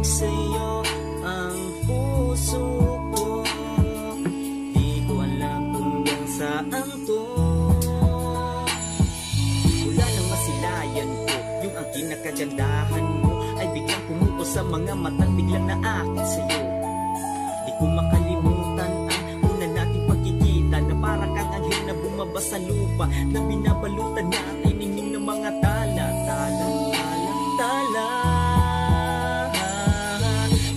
sa'yo ang puso ko. Di ko alam kung hanggang saan to. Wala nang masilayan ko, yung ang kinakagandahan mo ay biglang pumupo sa mga matang biglang na akin sa'yo. Di ko makalimutan ang una nating pagkikita, na para kang anghel na bumaba sa lupa, na binabalutan natin inyong ng mga tala.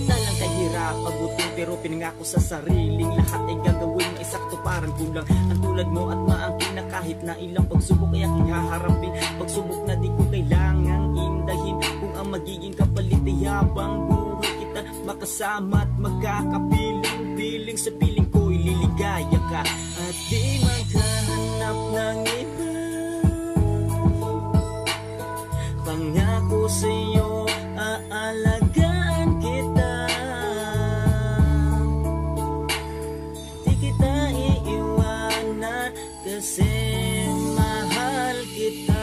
Talang kahirap abutin, pero pinangako sa sariling lahat ay gagawin na isakto, parang kulang ang tulad mo at maangkin na kahit na ilang pagsubok ay aking haharapin. Pagsubok na di ko kailangang indahin, kung ang magiging kapalit ay habang buhay kita makasama at magkakapiling-piling. Sa piling ko ililigaya ka at di maghahanap ng iba. Pangako sa'yo aalagaan kita, di kita iiwanan kasi mahal kita.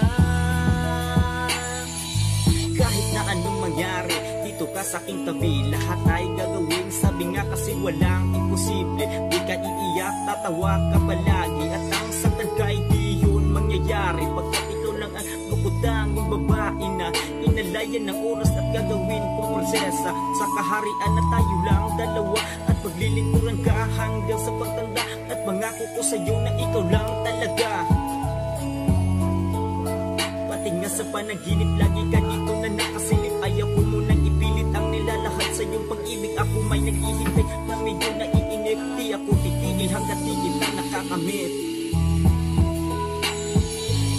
Kahit na anong mangyari, dito ka sa aking tabi, lahat ay gagawin. Sabi nga kasi walang imposible, di ka iiyak, tatawa ka palagi, at ang saktan ka ay di yun mangyayari pagkat ikaw lang ang bukod-tanging babae na inalayan ng oras at gagawin kong prinsesa sa kaharian na tayo lang dalawa, at paglilingkuran ka hanggang sa pagtanda, at pangako ko sa'yo na ikaw lang talaga. Pati nga sa panaginip lagi ka dito na nakasilip, ayaw ko munang ipilit ang nilalahad sa iyong pag-ibig. Ako may naghihintay na medyo naiinip, di ako titigil hanggat di kita nakakamit.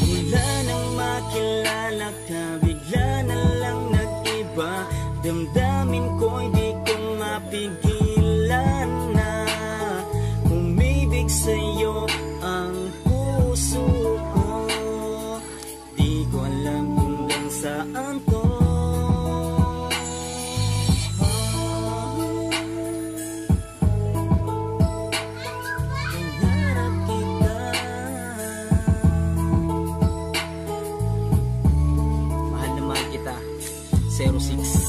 Wala nang makilala ka, bigla na lang nag-iba, damdamin ko'y di ko mapigilan na umibig sa'yo ang puso ko. Di ko alam kung hanggang saan to. Mahal na mahal kita, 06.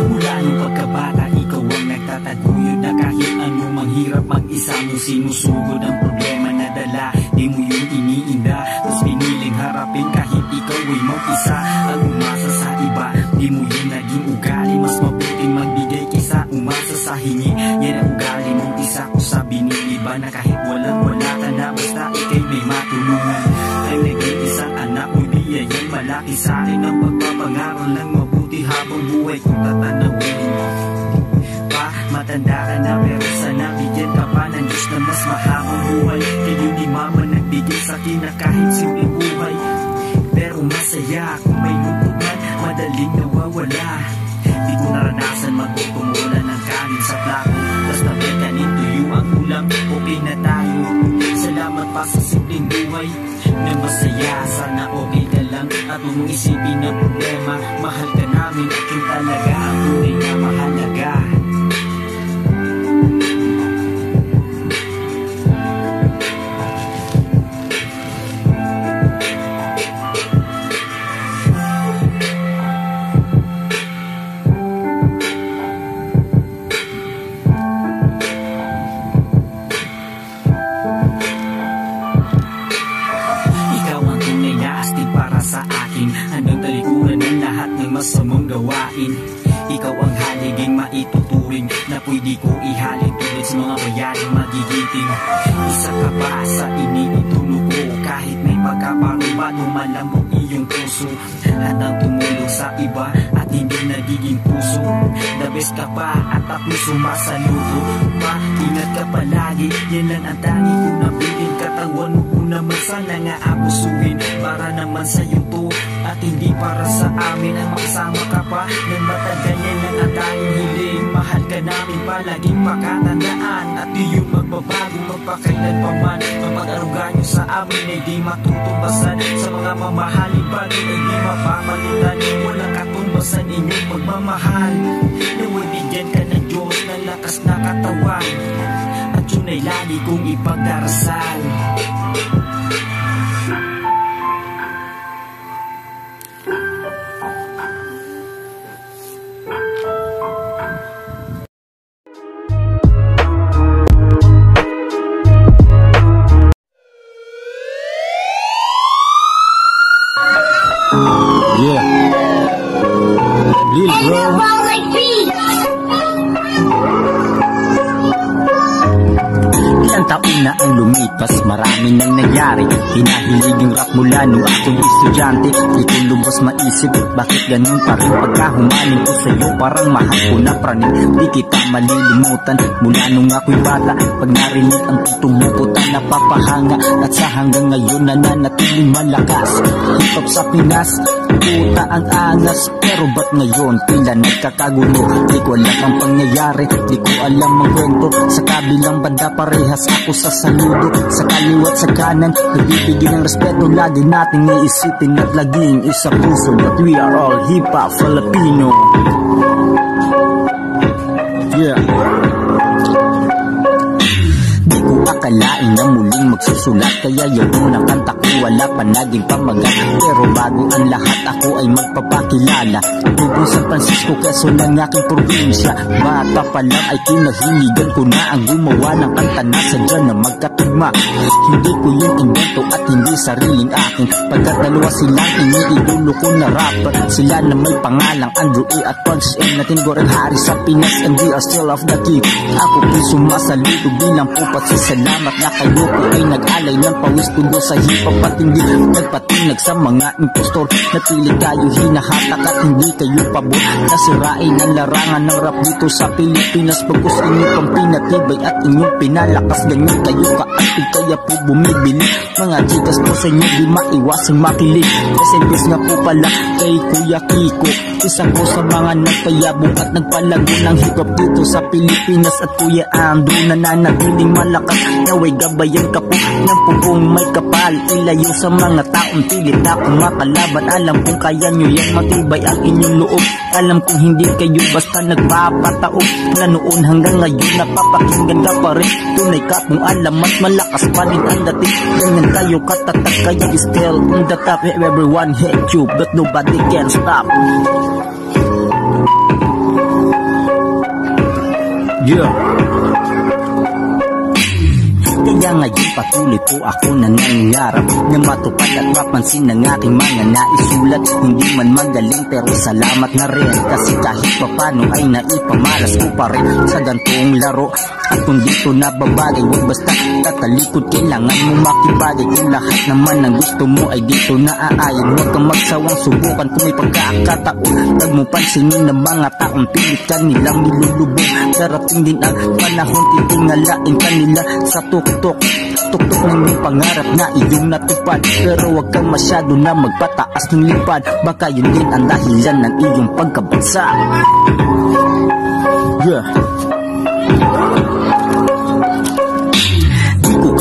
Mula nung pagkabata, ikaw ang nagtataguyod na kahit anong manghirap mag-isa mo sinusugod ang problema na dala. Di mo yun iniinda, tapos piniling harapin kahit ikaw ay mag-isa. Ang umasa sa iba, di mo yun naging ugali, mas mabuting magbigay kaysa umasa sa hingi. Yan ang ugali mong isa ko sa biniliba, na kahit walang-wala ka na basta ikay may matulungan. Ang naging isang anak mo, biyayang malaki sa akin ang pagpapangaral ng mabuti habang buhay kung tatanawin mo pa. Matanda ka na pero sana bigyan ka pa ng Diyos na mas mahabang buhay. Kayo ni mama nagbigay sa akin na kahit simpleng buhay, pero masaya kung may lungkot man madaling nawawala. Di ko naranasan magtutumulan ng kanin sa plato, basta may kanin tuyo ang ulam, okay na tayo. Salamat pa sa simpleng buhay na masaya. Sana okay ka lang at huwag mong isipin na problema. Mahal ka namin at yun talaga ang tunay na mahalaga. Handang talikuran ng lahat ng masamang gawain. Ikaw ang haliging maituturing na pwede ko ihalin tulad sa mga bayaring magigiting. Isa ka pa sa iniitulo ko kahit may pagkaparumbado, malambot iyong puso. Handang tumulong sa iba at hindi nagiging puso. The best ka pa at ako'y sumasaludo pa. Ingat ka palagi, yan lang ang tangi ko na bilin. Katawan mo naman sana nga apusuhin, para naman sa'yo to at hindi para sa amin. Ang magsama ka pa ng matagal yan ang atanging hiling. Mahal ka namin palaging pakatandaan, at di yung magbabago magpakailan pa man. Mapag-aruga nyo sa amin ay di matutumbasan, sa mga mamahaling bagay ay di mapapalitan. Walang katumbasan inyong pagmamahal, naway bigyan ka ng Diyos ng lakas na katawan, at yun ay lagi kong ipagdarasal. Yeah, Lil bro. Ilang taon na ang lumipas, marami nang nangyari. Hinahilig yung rap mula nung ako'y estudyante. Di ko lubos maisip, bakit ganun pa rin? Pagkahumaling ko sa'yo, parang mahal ko na praning. Di kita malilimutan mula nung ako'y bata. Pag narinig ang tugtog mo, puta napapahanga. At sa hanggang ngayon nananatiling malakas. Hip-hop sa Pinas, puta ang angas. Pero ba't ngayon tila nagkakagulo? Di ko alam ang pangyayari, di ko alam ang kwento. Sa kabilang banda parehas ako sa saludo. Sa kaliwat sa kanan, nagbibigay ng respeto. Lagi nating iisipin at laging isa puso, that we are all hip-hop Filipino. Yeah. Di ko akalain na muling magsusulat, kaya yung unang kanta ko wala pa naging pamagat. Pero bago ang lahat ako ay magpapakilala. Tugong San Francisco, Quezon ang aking probinsya. Bata pa lang ay kinahiligan ko na ang gumawa ng kanta na sadya na magkatugma. Hindi ko yung invento at hindi sariling akin, pagkat dalawa silang iniidolo ko na rapper. Sila na may pangalang Andrew A. at Francis M. na tinigurang hari sa Pinas, and we are still of the key. Ako po'y sumasaludo bilang pupat sa salamat na kayo po ay nag-alay ng pawis tugo sa hip-hop at hindi nagpatinag sa mga impostor. Napili kayo hinahatak at hindi kayo pabor. Nasirain ang larangan ng rap dito sa Pilipinas, pagkus inyong pang pinatibay at inyong pinalakas. Ganyan kayo kaantig kaya po bumibili. Mga chikas po sa inyo di maiwasang makilig. Presentes nga po pala kay Kuya Kiko, isa po sa mga nagpayabong at nagpalago ng hip-hop dito sa Pilipinas. At Kuya Andrew nananatiling malakas, naway gabayan ka po ng pupong may kapal. Ilayo sa mga taong pilit na kumakalaban. Alam kong kaya nyo yan, matibay ang inyong loob. Alam kong hindi kayo basta nagpapataob, na noon hanggang ngayon napapakinggan ka pa rin. Tunay ka kung alam at malakas pa rin ang dating. Ganyan kayo katatak, kaya still on the top. Everyone hate you but nobody can stop. Yeah. Kaya ngayon patuloy po ako na nangarap na matupad at mapansin ng aking mga naisulat. Hindi man magaling pero salamat na rin, kasi kahit papano ay naipamalas ko pa rin sa gantong laro. At kung dito nababagay, huwag basta tatalikod, kailangan mo makibagay. Kung lahat naman ng gusto mo ay dito naaayon, huwag kang magsawang subukan kung may pagkakataon. Huwag mo pansinin ng mga taong pilit kanilang nilulubog. Darating din ang panahon, titingalain kanila sa tuktok ng iyong pangarap na iyong natupad. Pero huwag kang masyado na magpataas ng lipad, baka yun din ang dahilan ng iyong pagkabagsak. Yeah.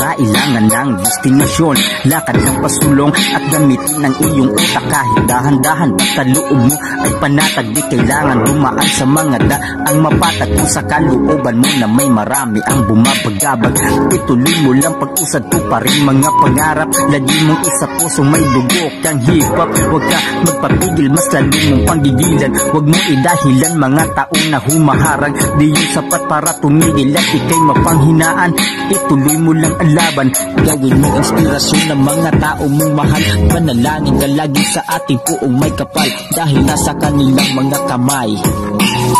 Kailangan ng destinasyon, lakad ng pasulong at gamitin ng iyong utak. Kahit dahan-dahan basta loob mo ay panatag, di kailangan dumaan sa mga daang mapatag. Kung sa kalooban mo na may marami ang bumabagabag, ituloy mo lang pag-usad ko pa rin mga pangarap. Lagi mong isa pusong may dugo kang hip-hop, huwag ka magpapigil, mas lalo mong panggigilan. Huwag mo idahilan mga taong na humaharang, di yung sapat para tumigil at ikay mapanghinaan. Ituloy mo lang ang laban, gawin mo inspirasyon ng mga tao mong mahal. Manalangin ka lagi sa ating puong may kapal, dahil nasa kanilang mga kamay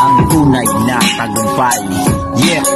ang tunay na tagumpay. Yeah.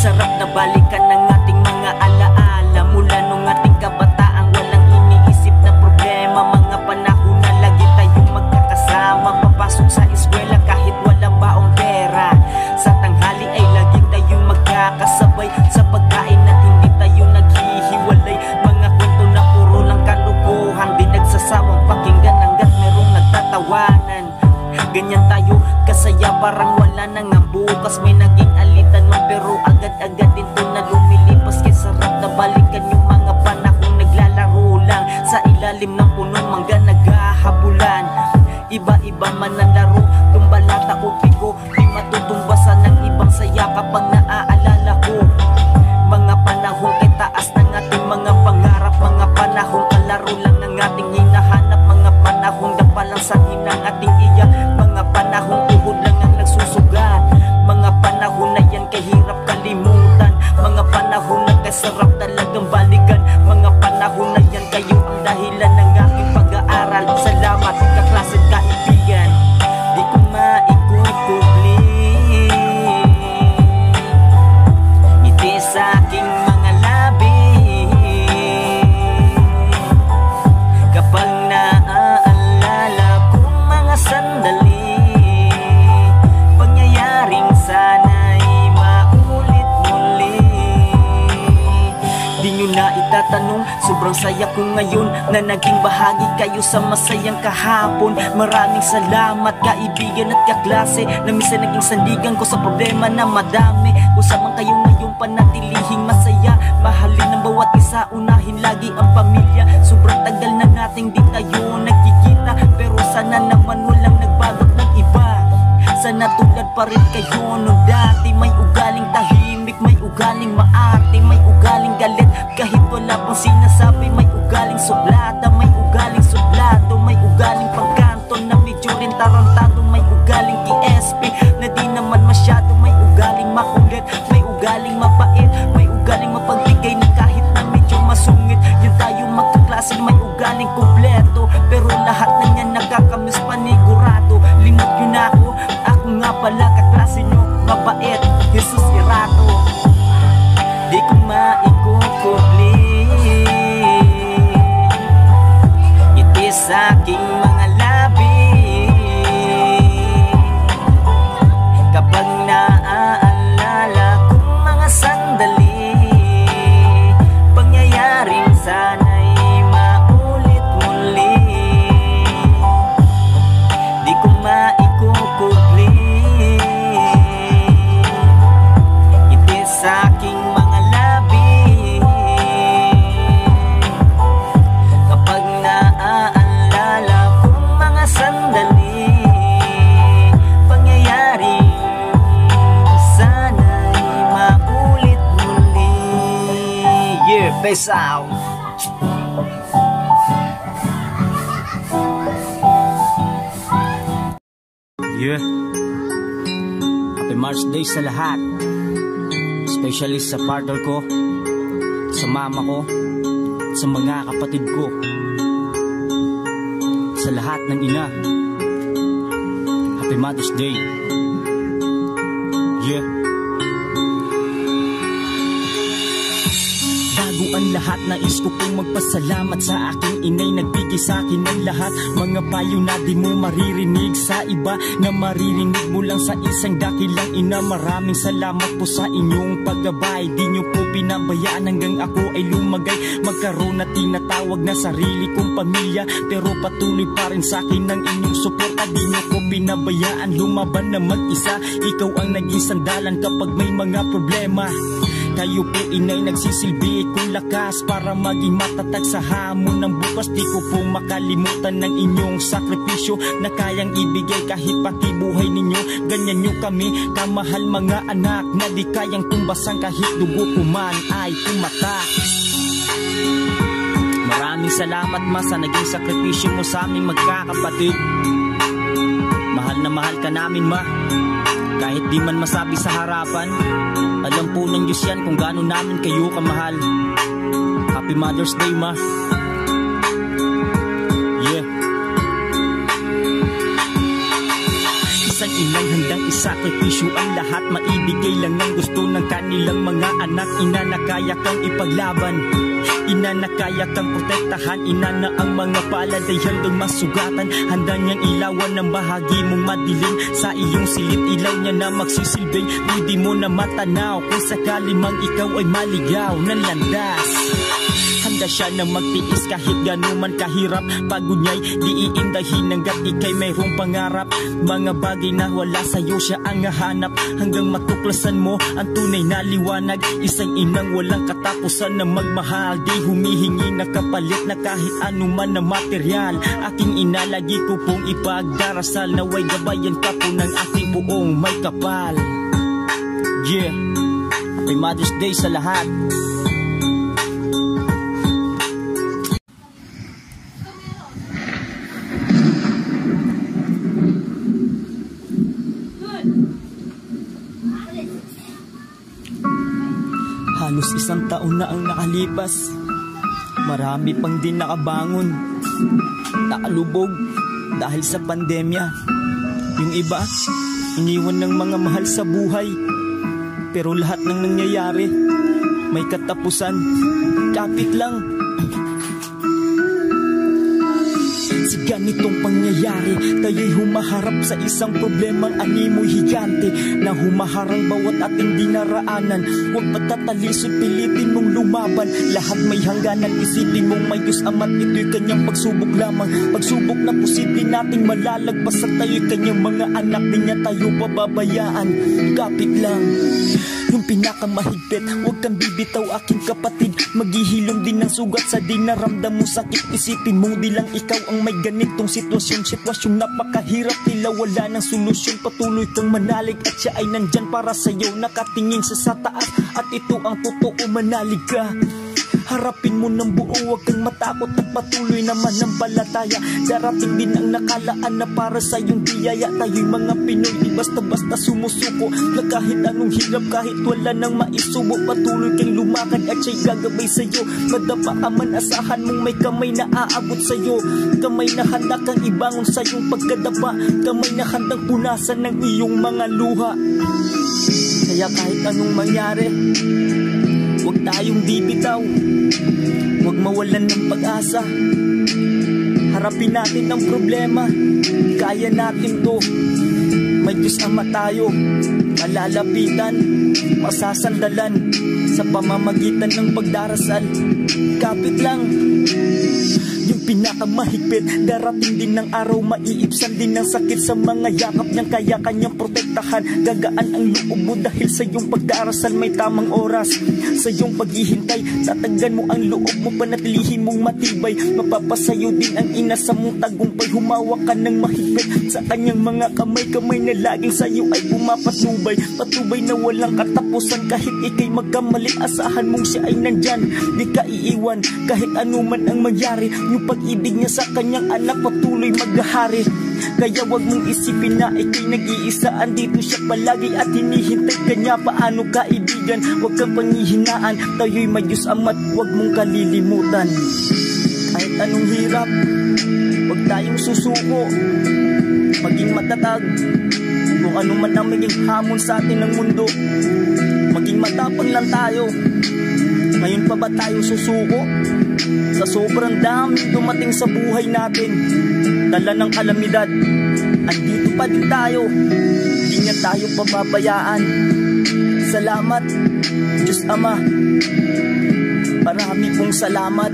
sarap na balikan ng ating mga alaala mula nung ating kabataan. Walang iniisip na problema, mga panahon na lagi tayong magkakasama. Papasok sa eskwela kahit walang baong pera, sa tanghali ay lagi tayong magkakasabay. Sa pagkain at hindi tayo naghihiwalay, mga kwento na puro lang kalukuhan, di nagsasawang pakinggan hanggat merong nagtatawanan. Ganyan tayo kasaya, parang wala nang ang bukas. May naging alitan man pero agad-agad din to na lumilipas. Kaya sarap na balikan yung mga panahong naglalaro lang sa ilalim ng punong mangga naghahabulan. Iba-iba man ang laro, tumbalata o piko, di matutumbasan ng ibang saya kapag naaalala ko mga panahong kay taas ng ating mga pangarap. Mga panahong kalaro lang ang ating hinahanap, mga panahong dapalang sanhin ng ating iyak, mga panahong tuhod lang ang nagsusugat, mga panahon na yan kahirap kalimutan, mga panahon na kasarap talagang balikan, mga panahon na yan kayo ang dahilan ng aking pag-aaral. Salamat kaklase at kaibigan, di ko maikukubli ngiti sa aking mga labi kapag naaalala kong mga sandali, pangyayaring sana'y maulit muli. Di nyo na itatanong, sobrang saya ko ngayon na naging bahagi kayo sa masayang kahapon. Maraming salamat kaibigan at kaklase, na minsan naging sandigan ko sa problema na madami. Kung saan man kayo ngayon, panatilihing masaya, mahalin ng bawat isa, unahin lagi ang pamilya. Sobrang tagal na nating di tayo nagkikita, pero sana naman walang nagbagot ng iba. Sana tulad pa rin kayo nung dati, may ugaling tahimik, may ugaling maarte, may ugaling galit kahit wala pang sinasabi, may ugaling sublada, may ugaling sublado, may ugaling pagkanto na medyo rin tarantado, may ugaling KSP na di naman masyado, may ugaling makulit, may ugaling mabait, may ugaling mapagbigay na kahit na medyo masungit. Yan tayo magkaklase, may ugaling kompleto, pero lahat na yan nakakamiss panigurado. Limot yun ako nga pala kaklase nyo, mabait, Jesus Irato. Di ko maikukubli ngiti sa aking mga labi kapag naaalala kong mga sandali, pangyayaring sana'y maulit muli. Di ko maikukubli ngiti sa aking mga labi kapag naaalala kong mga sandali, pangyayaring sana'y maulit muli. Yeah, peace out. Yeah. Happy Mother's Day sa lahat, especially sa partner ko, sa mama ko, sa mga kapatid ko, sa lahat ng ina. Happy Mother's Day. Yeah. Bago ang lahat, nais ko pong magpasalamat sa aking inay, nagbigay sa akin ng lahat. Mga payo na di mo maririnig sa iba, na maririnig mo lang sa isang dakilang ina. Maraming salamat po sa inyong paggabay, di nyo po pinabayaan hanggang ako ay lumagay, magkaroon na tinatawag na sarili kong pamilya. Pero patuloy pa rin sa akin ng inyong suporta, di nyo ko pinabayaan lumaban na mag-isa. Ikaw ang naging sandalan kapag may mga problema. Kayo po inay nagsisilbi kong lakas para maging matatag sa hamon ng bukas. Di ko po makalimutan ng inyong sakripisyo na kayang ibigay kahit pati buhay ninyo. Ganyan nyo kami kamahal mga anak, na di kayang tumbasan kahit dugo ko man ay tumatak. Maraming salamat ma sa naging sakripisyo mo sa aming magkakapatid. Mahal na mahal ka namin ma, kahit di man masabi sa harapan. Alam po ng Diyos yan kung gaano namin kayo kamahal. Happy Mother's Day ma. Yeah. Isang inang handang isakripisyo ang lahat. Maibigay lang ang gusto ng kanilang mga anak. Ina na kaya kang ipaglaban, ina na kaya kang protektahan. Ina na ang mga palad ay handang masugatan. Handa niyang ilawan ng bahagi mong madilim. Sa iyong silid ilaw niya na magsisilbing pwede mo na matanaw kung sakali mang ikaw ay maligaw ng landas. Handa siya na magtiis kahit ganuman kahirap. Pagod niya'y di iindahin hanggat ika'y mayroong pangarap. Mga bagay na wala sa'yo siya ang hahanap, hanggang matuklasan mo ang tunay na liwanag. Isang inang walang katapusan na magmahal, di humihingi na kapalit na kahit anuman na material. Aking ina, lagi ko pong ipagdarasal, naway gabayan ka po ng aking buong may kapal. Yeah, Happy Mother's Day sa lahat. Halos isang taon na ang nakalipas, marami pang di nakabangon, nakalubog dahil sa pandemya. Yung iba, iniwan ng mga mahal sa buhay. Pero lahat ng nangyayari, may katapusan. Kapit lang. Sa ganitong pangyayari, tayo'y humaharap sa isang problemang animoy higante na humaharang bawat ating dinaraanan. Huwag patatalisod, pilitin mong lumaban. Lahat may hangganan, isipin mong may Diyos Ama't ito'y kanyang pagsubok lamang. Pagsubok na posible nating malalagpas at tayo'y kanyang mga anak. Di niya tayo pababayaan. Kapit lang. Yung pinakamahigpit, huwag kang bibitaw aking kapatid. Maghihilom din ng sugat sa dinaramdam mo sakit. Isipin mo di lang ikaw ang may ganitong sitwasyong napakahirap, tila wala ng solusyon. Patuloy kang manalig at siya ay nandyan para sa'yo, nakatingin sa taas. At ito ang totoo, manalig ka. Harapin mo ng buo, huwag kang matakot at patuloy naman ng balataya. Darating din ang nakalaan na para sa iyong biyaya. Tayo'y mga Pinoy, di basta-basta sumusuko na kahit anong hirap, kahit wala nang maisubo. Patuloy kang lumakad at siya'y gagabay sa'yo. Madapa ka man, asahan mong may kamay na aabot sa'yo. Kamay na handa kang ibangon sa iyong pagkadapa. Kamay na handang punasan ng iyong mga luha. Kaya kahit anong mangyari, huwag tayong bibitaw, huwag mawalan ng pag-asa. Harapin natin ang problema, kaya natin to. May Diyos Ama tayo, malalapitan, masasandalan sa pamamagitan ng pagdarasal. Kapit lang. Yung pinakamahigpit, darating din ng araw, maiibsan din ng sakit sa mga yakap niyang kaya kanyang protektahan. Gagaan ang loob mo dahil sa iyong pagdarasal, may tamang oras. Sa iyong paghihintay, tatagan mo ang loob mo, panatilihin mong matibay. Mapapasayo din ang ina sa mong tagumpay. Humawak ka ng mahigpit sa kanyang mga kamay na laging sa iyo ay pumapatubay. Patubay na walang katapusan, kahit ikay magkamali, asahan mong siya ay nandyan. Di ka iiwan kahit anuman ang magyari. Yung pag-ibig niya sa kanyang anak patuloy maghahari. Kaya wag mong isipin na ikay nag-iisa, andito siya palagi at hinihintay ka niya. Paano kaibigan, wag kang panghihinaan. Tayo'y may Diyos Ama't wag mong kalilimutan. Kahit anong hirap, wag tayong susuko, maging matatag. Kung ano man ang maging hamon sa atin ng mundo, maging matapang lang tayo. Ngayon pa ba tayo susuko? Sa sobrang daming dumating sa buhay natin, dala ng kalamidad, andito pa din tayo. Di niya tayo pababayaan. Salamat, Diyos Ama. Marami pong salamat.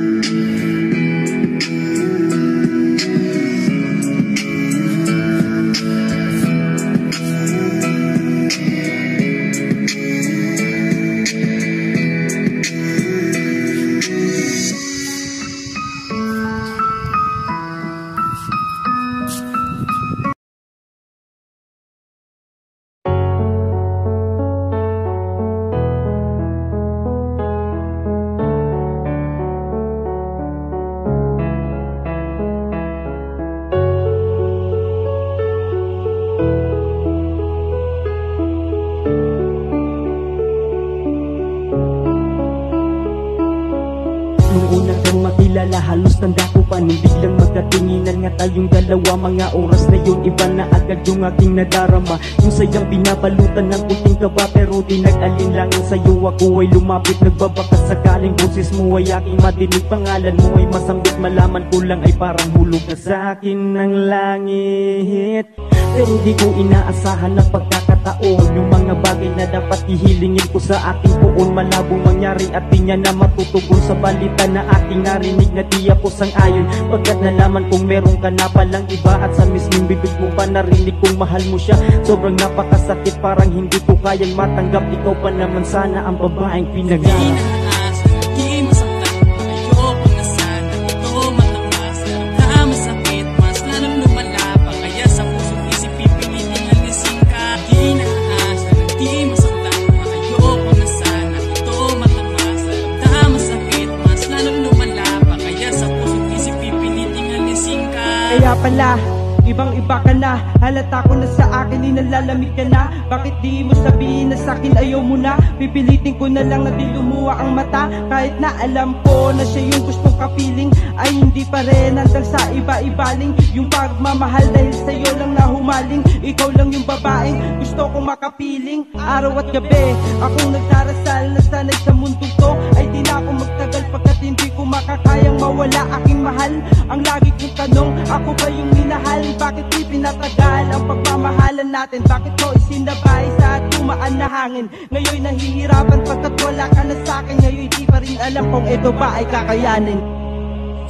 Nung una kang makilala kilala, halos tanda ko pa nung biglang magkatinginan nga tayong dalawa. Mga oras na yun, iba na agad yung aking nadarama. Yung sayang binabalutan ng kunting kaba, pero di nag-alinlangan sa'yo. Ako ay lumapit, nagbabaka sakaling boses mo ay aking madinig. Pangalan mo ay masambit, malaman ko lang ay parang hulog na sa akin ng langit. Pero di ko inaasahan na pagkakataon, yung mga bagay na dapat ihilingin ko sa aking poon, malabo mangyari at di niya na matutugon sa balita na aking narinig na di ako sang-ayon. Pagkat nalaman kong meron ka na palang iba, at sa mismong bibig mo pa narinig kong mahal mo siya. Sobrang napakasakit, parang hindi ko kayang matanggap. Ikaw pa naman sana ang babaeng pinag-aas. Kaya pala, ibang-iba ka na. Halata ko na sa akin, inalalamig ka na. Bakit di mo sabihin na sa'kin ayaw mo na? Pipilitin ko na lang na di lumuha ang mata. Kahit na alam ko na siya yung gustong kapiling, ay hindi pa rin hanggang sa iba-ibaling yung pagmamahal, dahil sa'yo lang na humaling. Ikaw lang yung babaeng gusto kong makapiling. Araw at gabi, akong nagdarasal na sanay sa mundong to ay di na ako magtagal, pagkat hindi ko makakayang mawala aking mahal. Ang lagi kong tanong, ako ba yung minahal? Bakit di pinatagal ang pagmamahalan natin? Bakit ko isinabay sa tumaan na hangin? Ngayon nahihirapan pagkat wala ka na sa'kin. Ngayon di pa rin alam kung ito ba ay kakayanin.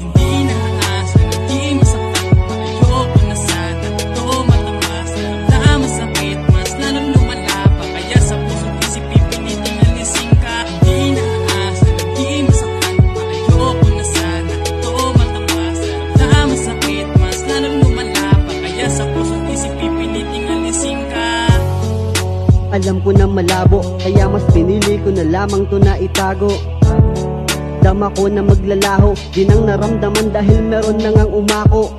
Hindi na aasan, hindi masaktan, ayoko na sana ito matamas. Naramdaman masakit, mas lalong lumala pa, kaya sa puso't isip pipiliting alisin ka. Hindi na aasan, hindi masaktan, ayoko na sana ito matamas. Naramdaman masakit, mas lalong lumala pa, kaya sa puso't isip pipiliting alisin ka. Alam ko na malabo, kaya mas pinili ko na lamang to na itago. Dama ko na maglalaho, di nang naramdaman dahil meron na ngang umako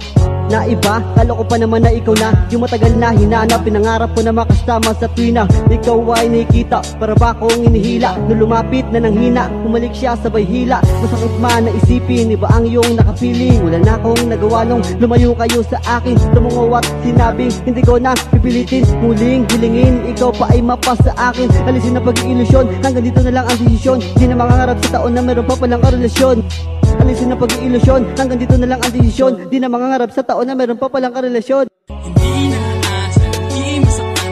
na iba. Kala ko pa naman na ikaw na yung matagal na hinanap. Pinangarap ko na makasama sa tuwina ikaw ay nakikita, para ba akong inihila? Nung lumapit na nang hina, kumalik siya sabay hila. Masakit man na isipin, iba ang iyong nakapiling. Wala na akong nagawa nung lumayo kayo sa akin. Tumungaw at sinabing hindi ko na pipilitin. Muling hilingin, ikaw pa ay mapas sa akin. Alisin na pag-iilusyon, hanggang dito na lang ang desisyon. Di na mangangarap sa taon na meron pa palang karelasyon. Alisin na pag-iilusyon, hanggang dito na lang ang desisyon. Di na mangangarap sa taon na meron pa palang karelasyon. Hindi na aasan, hindi masaktan,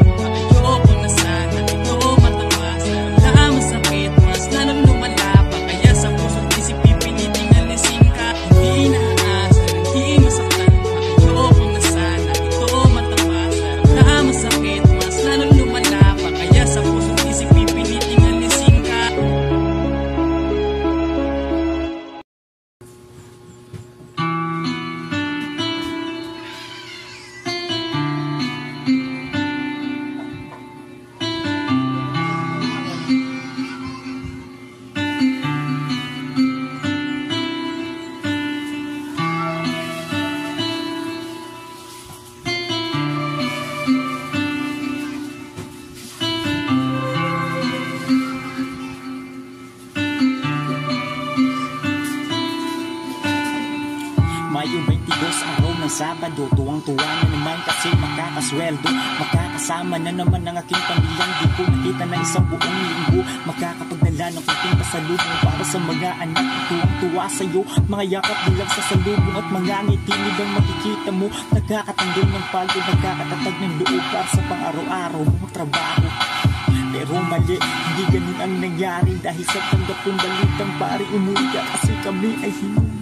ayoko na sana ito matamas. Naramdaman masakit, mas lalong lumala pa, kaya sa puso't isip pipiliting alisin ka. Hindi na aasan, hindi masaktan, ayoko na sana ito matamas. Naramdaman masakit, mas lalong lumala pa, kaya sa puso't isip pipiliting alisin ka. Mayo 22 araw ng Sabado, tuwang-tuwa na naman kasi makakasweldo. Makakasama na naman ang aking pamilyang di ko nakita na isang buong linggo. Makakapagnala ng kunting pasalubong para sa mga anak. Tuwang-tuwa sa'yo, mga yakap nilang sa salubong at mga ngiti nilang makikita mo. Nagkakatanggol ng pagod, nagkakatatag ng loob para sa pang-araw-araw mong trabaho. Pero mali, hindi ganun ang nangyari, dahil sa tanggap kong balitang pare umuwi ka kasi kami ay hindi.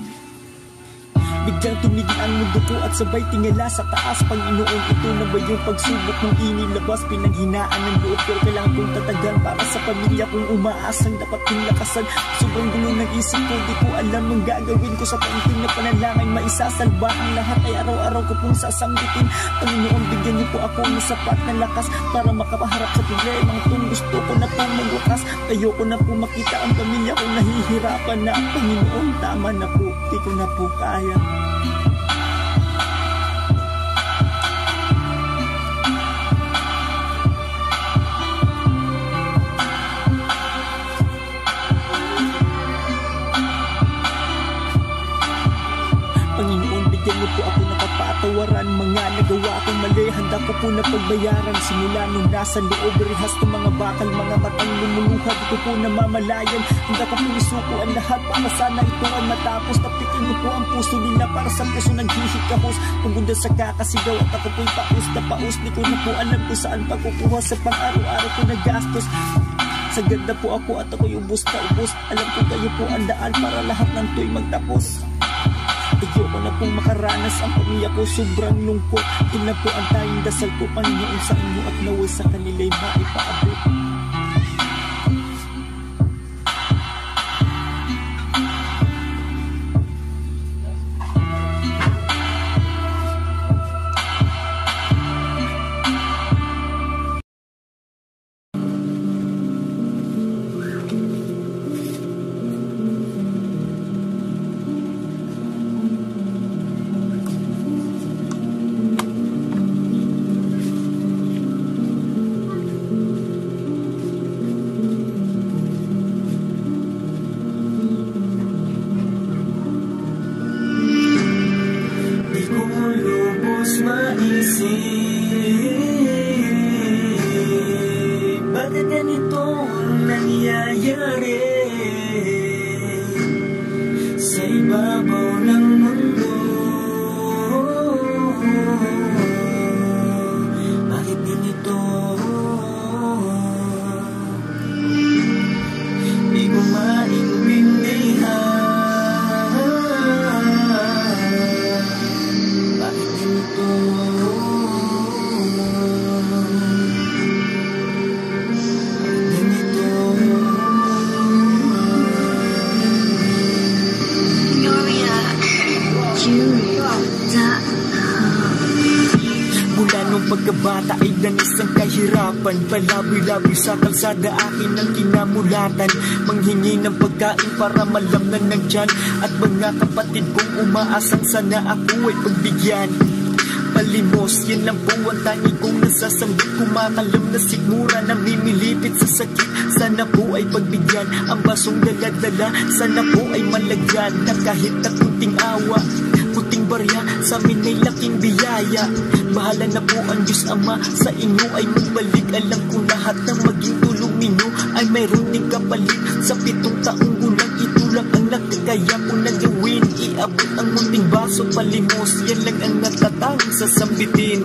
Biglang tumigil ang mundo ko at sabay tingala sa taas. Panginoon, ito na ba yung pagsubok mong inilabas? Pinanghinaan ng loob, pero kailangan kong tatagan para sa pamilya kong umaasang dapat kong lakasan. Sobrang gulo ng isip ko, di ko alam ang gagawin ko. Sa paunting na panalangin, maisasalba ang lahat ay araw-araw ko pong sasanggitin. Panginoon, bigyan niyo po ako ng sapat na lakas para makapaharap sa problemang itong gusto ko na pong magwakas. Ayoko na po makita ang pamilya kong nahihirapan na. Panginoon, tama na po, di ko na po kaya. patawaran. Mga nagawa kong mali, handa ko po na pagbayaran. Simula nung nasa loob, rehas ng mga bakal, mga matang lumuluha, di ko po namamalayan. Handa ko po isuko ang lahat para sana ito ay matapos. Tapitin niyo po ang puso nila para sa puso naghihikahos. Tungkol sa kakasigaw at ako po'y paus na paus. Di ko na po alam kung saan pagkukuha sa pang-araw-araw ko na gastos. Sa ganda po ako at ako'y ubos na ubos. Alam ko kayo po ang daan para lahat ng to'y magtapos. Ayoko na pong makaranas ang pamilya ko, sobrang lungkot. Yun na po ang tayong dasal ko, Panginoon, sa inyo at naway sa kanila'y maipaabot. Bakit ganito ang nangyayari sa ibabaw ng mundo? Bakit ganito? Di ko maintindihan. Bakit ganito? Mula nung pagkabata ay danis ang kahirapan. Palaboy-laboy sa kalsada akin ang kinamulatan. Manghingi ng pagkain para malamnan ng tiyan. At mga kapatid kong umaasang sana ako ay pagbigyan. Palimos, yan lang po ang tangi kong nasasambit. Kumakalam na sigmura na mimilipit sa sakit. Sana po ay pagbigyan ang basong daladala. Sana po ay malagyan na kahit na kunting awa, kunting barya, sa amin ay laking biyaya. Bahala na po ang Diyos Ama, sa inyo ay magbalik. Alam ko lahat ng maging tulong ninyo ay mayroon ding kapalit. Sa 7 taong gulang, ito lang ang nakakaya ko na gawin. Iabot ang munting baso, palimos, yan lang ang natatanging sasambitin.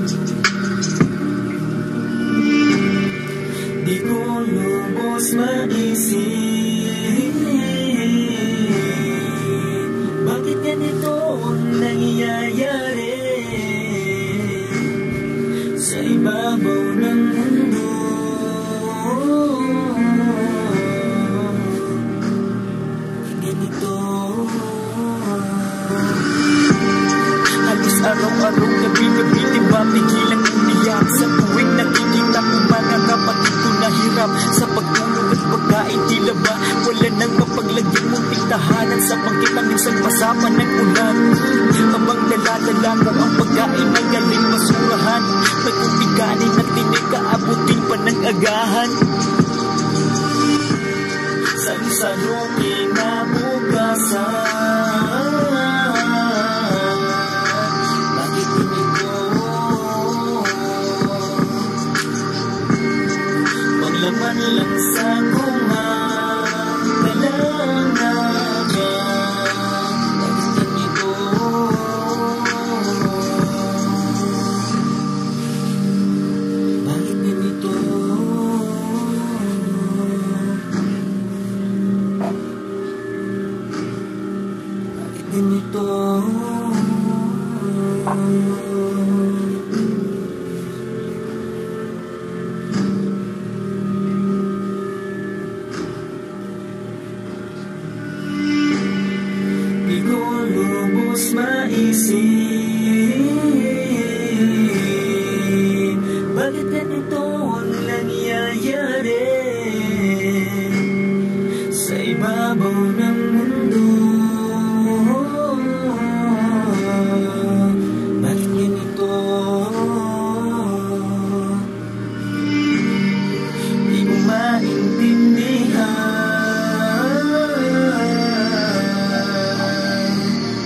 Di ko lubos maisip, bakit ganito ang nangyayari sa ibabaw ng mundo? Ganito. Halos araw-araw, gabi-gabi, di ba pigilang umiyak sa tuwing nakikita ko mga kapatid ko na hirap sa pagtulog at pagkain. Tila ba wala nang mapaglagyan mong tahanan sa pangkita minsan pasapan ng ulan. Habang daladala ko ang pagkain na galing basurahan, may kumpikanin na tinagkaabutin pa ng agahan. Salo-salo kinabukasan, bakit ganito? Paglaman lang sa bunga, di ko lubos maisip, bakit ganito ang nangyayari sa ibabaw ng mundo? Bakit ganito? Di ko maintindihan.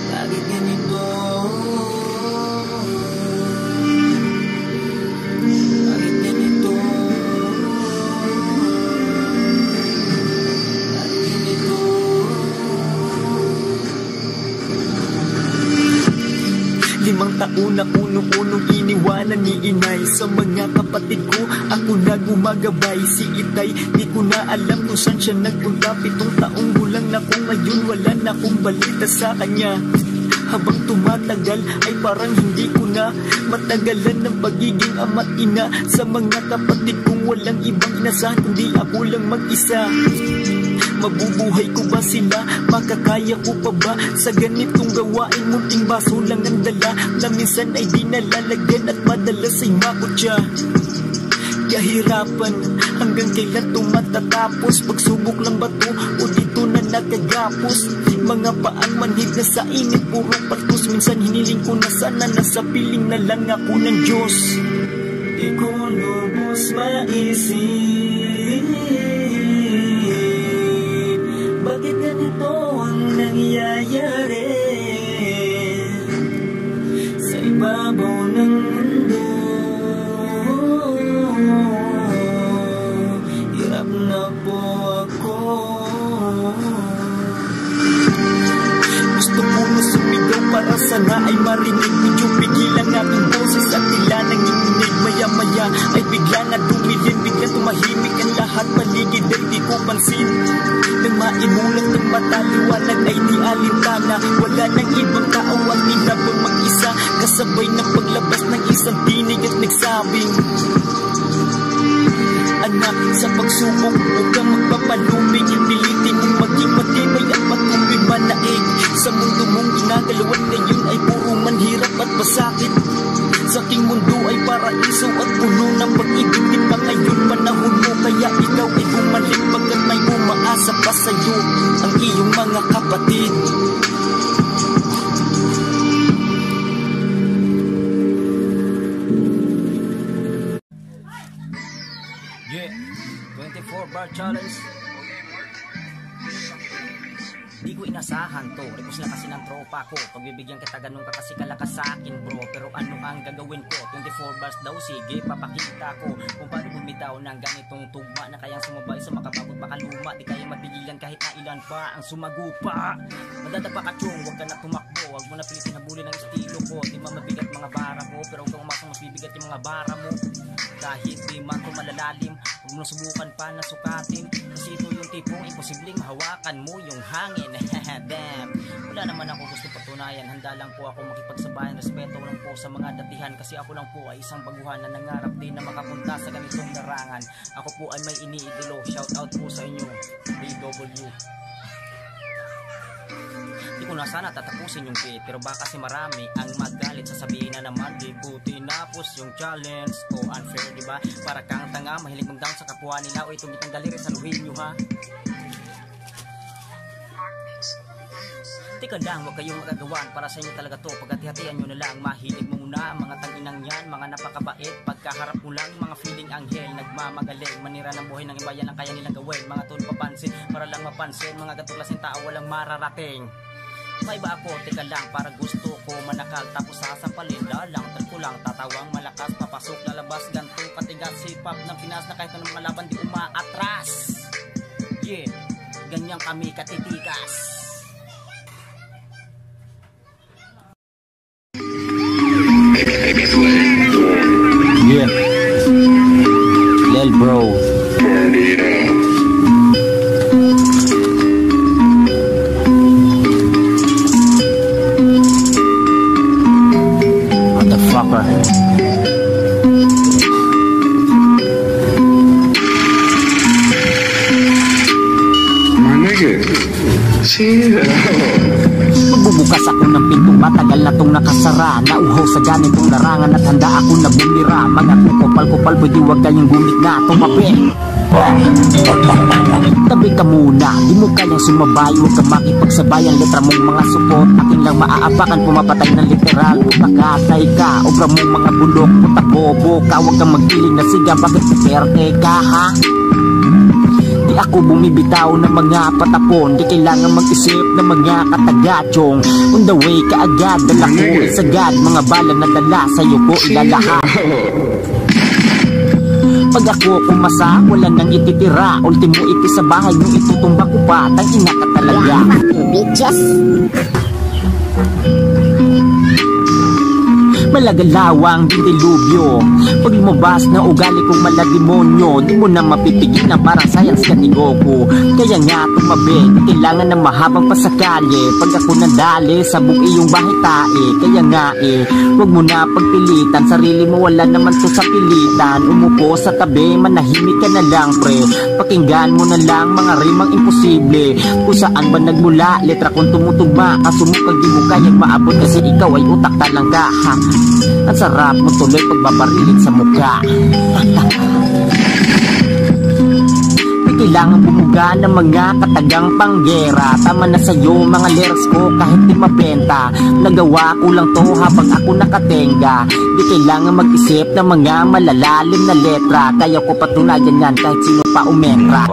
Bakit ganito? taon ako noong iniwanan ni inay. Sa mga kapatid ko, ako na gumagabay. Si Itay, di ko na alam kung saan siya nagpunta. 7 taong gulang na ko ngayon, wala na akong balita sa kanya. Habang tumatagal ay parang hindi ko na matagalan ng pagiging ama't ina. Sa mga kapatid kong walang ibang inasahan kundi ako lang mag-isa. Mabubuhay ko ba sila? Makakaya ko pa ba? Sa ganitong gawain, munting baso lang ang dala, na minsan ay di nalalagyan at madalas ay makutya. Kahirapan, hanggang kailan ito matatapos? Pagsubok lang ba ito o dito na nakagapos? Mga paang manhid na sa init, puro patos. Minsan hiniling ko na sana nasa piling na lang ako ng Diyos. Di ko lubos maisip, bakit ganito ang nangyayari sa ibabaw ng mundo? Hirap na po ako. Gusto ko na sumigaw para sana ay marinig. Medyo pigilan aking boses at tila nanginginig. Maya-maya ay bigla na dumilin, bigla tumahimik ang lahat. Paligid ay di ko pansin. Nang maimulat ng mata, liwanag ay di alintana. Wala nang ibang tao at tila pang mag-isa. Kasabay ng paglabas ng isang tinig at nagsabing, anak, sa pagsubok huwag kang magpapalumig. Pilitin mong maging matibay at matubig manaig. Sa mundo mong ginagalawan ngayon ay puro manhirap at masakit. Sa aking mundo ay paraiso at puno ng pag-ibig. Di pa ngayon panahon mo, kaya ikaw ay bumalik, pagkat may umaasa pa sa'yo ang iyong mga kapatid. Yeah, 24-bar challenge. Di ko inasahan to, request lang kasi ng tropa ko. Pagbibigyan kita ganun ka kasi kalakas sa akin bro. Pero ano ang gagawin ko? 24 bars daw, sige papakita ko kung paano bumitaw ng ganitong tugma na kayang sumabay sa makapagod baka luma. Di kaya mapigilan kahit na ilan pa ang sumagupa. Madadapa ka chong, huwag ka na tumakbo. Huwag mo na pilitin habulin ng estilo ko. Di mabigat mga bara ko, pero huwag kang umasang mas bibigat yung mga bara mo. Kahit di man ito malalalim, huwag mo subukan pa na sukatin. Kasi ito yung tipong imposibleng mahawakan mo yung hangin. Damn, wala naman ako gusto patunayan. Handa lang po ako makipagsabayan. Respeto lang po sa mga datihan, kasi ako lang po ay isang baguhan na nangarap din na makapunta sa ganitong larangan. Ako po ay may iniidolo. Shout out po sa inyo, BW. Di ko na sana tatapusin yung beat, pero baka kasi marami ang magalit. Sasabihin na naman di ko tinapos yung challenge. O unfair, diba? Para kang tanga, mahilig mag-down sa kapwa nila. O itong itang daliri, saluhin nyo ha. Tika lang, huwag kayong magagawan, para sa inyo talaga to. Pagkati-hatian nyo na lang, mahilig mo muna mga tanginang yan, mga napakabait. Pagkaharap mo lang, mga feeling anghel, nagmamagaling, manira ng buhay ng iba, yan ang kaya nilang gawin. Mga tulo papansin, para lang mapansin, mga gatulasin tao walang mararating. May ba ako, tika lang, para gusto ko manakal, tapos sasampalin, dalang, ko lang, tatawang malakas, papasok, lalabas, ganto, katigas, sipap ng Pinas na kahit anong mga laban di umaatras. Yeah, ganyan kami katitikas. Yeah, Lil Bro. Motherfucker. My nigga, chill. Bubukas ako ng pinto, matagal na tong nakasara. Nauhaw sa ganitong larangan at handa ako na bumira. Mga kupal-kupal, pwede huwag kayong gumit na tumabi. Tabi ka muna, di mo kayang sumabay. Huwag ka makipagsabay, ang letra mong mga supot akin lang maaapakan, pumapatay ng literal. Pakatay ka, obra mong mga bulok. Putak bobo ka, huwag kang magpiling na siga. Bakit kaperte ka ha? Di ako bumibitaw ng mga patapon, di kailangan mag-isip ng mga katagachong. On the way ka agad, dala ko isagad, mga bala na dala sa'yo ko ilalahat. Pag ako kumasa, wala nang ititira. Ultimo iti sa bahay nung itutumba ko pa. Tangina ka talaga, bitches. Malagalawang din dilubyo. Pag lumabas na ugali kong malademonyo, di mo na mapipigilan, parang science ka ni Goku. Kaya nga tumabi, kailangan ng mahabang pasakali. Pag ako nandali, sabog iyong bahay tae. Kaya nga huwag mo na pagpilitan, sarili mo wala naman to sa pilitan. Umupo sa tabi, manahimik ka na lang pre. Pakinggan mo na lang mga rimang imposible. Kung saan ba nagmula, letra kung tumutugma. Kasumukag di mo kayang maabot kasi ikaw ay utak talangga ha. Ang sarap mo tuloy pagbabarilit sa mukha. Kailangan bumuga ng mga katagang panggera. Tama na sa'yo mga lyrics ko kahit di mabenta. Nagawa ko lang to habang ako nakatenga. Di kailangan mag-isip ng mga malalalim na letra. Kaya ko patunayan yan kahit sino pa umentra.